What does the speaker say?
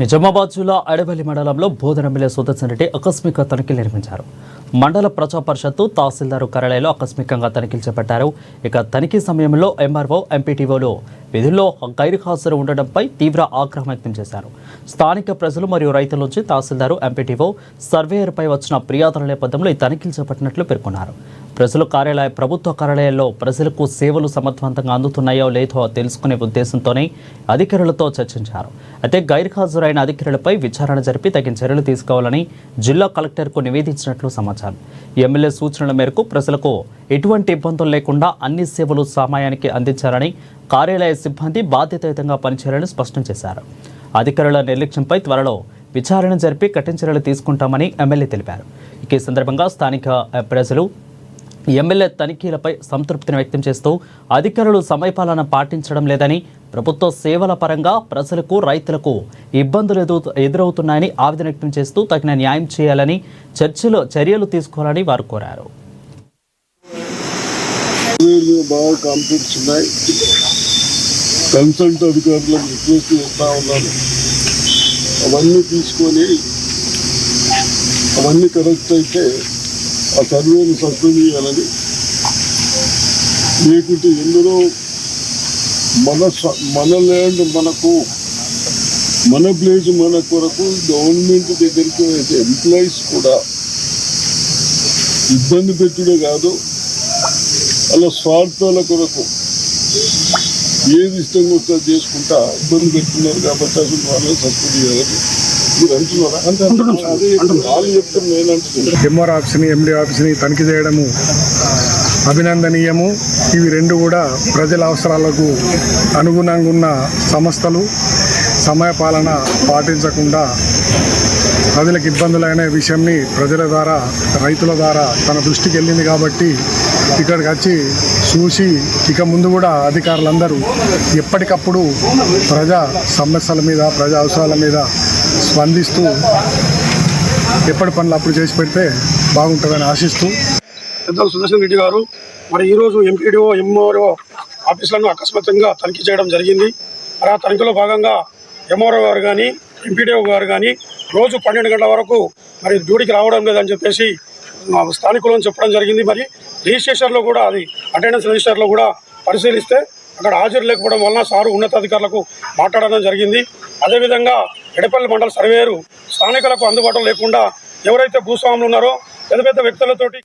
నిజామాబాద్ జిల్లా అడవల్లి మండలంలో బోధన ఎమ్మెల్యే సుదర్శన్ రెడ్డి ఆకస్మిక తనిఖీలు నిర్వహించారు. మండల ప్రజా పరిషత్తు తహసీల్దారు కార్యాలయంలో ఆకస్మికంగా తనిఖీలు చేపట్టారు. ఇక తనిఖీ సమయంలో ఎంఆర్ఓ, ఎంపీటీఓలు విధుల్లో గైర్హాజరు ఉండడంపై తీవ్ర ఆగ్రహం వ్యక్తం చేశారు. స్థానిక ప్రజలు మరియు రైతుల నుంచి తహసీల్దారు, ఎంపీటీఓ, సర్వేయర్పై వచ్చిన ఫిర్యాదుల నేపథ్యంలో ఈ తనిఖీలు చేపట్టినట్లు పేర్కొన్నారు. ప్రభుత్వ కార్యాలయాల్లో ప్రజలకు సేవలు సమర్థవంతంగా అందుతున్నాయో లేదో తెలుసుకునే ఉద్దేశంతోనే అధికారులతో చర్చించారు. అయితే గైర్హాజరైన అధికారులపై విచారణ జరిపి తగిన చర్యలు తీసుకోవాలని జిల్లా కలెక్టర్కు నివేదించినట్లు సమాచారం. ఎమ్మెల్యే సూచనల మేరకు ప్రజలకు ఎటువంటి ఇబ్బందులు లేకుండా అన్ని సేవలు సమయానికి అందించాలని, కార్యాలయ సిబ్బంది బాధ్యతాయుతంగా పనిచేయాలని స్పష్టం చేశారు. అధికారుల నిర్లక్ష్యంపై త్వరలో విచారణ జరిపి కఠిన చర్యలు తీసుకుంటామని ఎమ్మెల్యే తెలిపారు. ఈ సందర్భంగా స్థానిక ప్రజలు ఎమ్మెల్యే తనిఖీలపై సంతృప్తిని వ్యక్తం చేస్తూ అధికారులు సమయపాలన పాటించడం లేదని, ప్రభుత్వ సేవల పరంగా ప్రజలకు, రైతులకు ఇబ్బందులు ఎదురవుతున్నాయని ఆవేదన వ్యక్తం చేస్తూ తగిన న్యాయం చేయాలని, చర్యలు తీసుకోవాలని వారు కోరారు. కన్సల్ట్ అధికారులకు రిక్వెస్ట్ చేస్తా ఉన్నాను. అవన్నీ తీసుకొని అవన్నీ కరెక్ట్ అయితే ఆ సర్వేని సస్పెండ్ చేయాలని, లేకుంటే ఎందులో మన ల్యాండ్ మనకు, మన ప్లేస్ మన కొరకు గవర్నమెంట్ దగ్గరికి అయితే ఎంప్లాయీస్ కూడా ఇబ్బంది పెట్టుడే కాదు, అలా స్వార్థాల కొరకు ఏది ఇష్టంగా వస్తే చేసుకుంటా ఇబ్బంది పెట్టుకున్నారు కాబట్టి అసలు వాళ్ళని సస్పెండ్ చేయాలని మీరు అంటున్నారా? వాళ్ళు చెప్తారు, నేను అంటున్నాను. ఎంఆర్ ఆఫీస్ని, ఎండి ఆఫీస్ని తనిఖీ చేయడము అభినందనీయము. ఇవి రెండు కూడా ప్రజల అవసరాలకు అనుగుణంగా ఉన్న సంస్థలు. సమయపాలన పాటించకుండా ప్రజలకు ఇబ్బందులైన విషయంని ప్రజల ద్వారా, రైతుల ద్వారా తన దృష్టికి వెళ్ళింది కాబట్టి ఇక్కడికి వచ్చి చూసి ఇక ముందు కూడా అధికారులందరూ ఎప్పటికప్పుడు ప్రజా సమస్యల మీద, ప్రజా అవసరాల మీద స్పందిస్తూ ఎప్పటి పనులు అప్పుడు చేసి పెడితే బాగుంటుందని ఆశిస్తూ పెద్దలు సుదర్శన్ రెడ్డి గారు మరి ఈరోజు ఎంపీడీఓ, ఎంఆర్ఓ ఆఫీసులను అకస్మాత్తుగా తనిఖీ చేయడం జరిగింది. మరి ఆ తనిఖీలో భాగంగా ఎంఆర్ఓ గారు కానీ, ఎంపీడీఓ గారు కానీ రోజు 12 గంటల వరకు మరి డ్యూటీకి రావడం లేదని చెప్పేసి స్థానికులను చెప్పడం జరిగింది. మరి రిజిస్ట్రేషన్లో కూడా, అది అటెండెన్స్ రిజిస్టర్లో కూడా పరిశీలిస్తే అక్కడ హాజరు లేకపోవడం వలన సారు ఉన్నతాధికారులకు మాట్లాడడం జరిగింది. అదేవిధంగా ఎడపల్లి మండల సర్వేయరు స్థానికులకు అందుబాటులో లేకుండా ఎవరైతే భూస్వాములు ఉన్నారో పెద్ద పెద్ద వ్యక్తులతోటి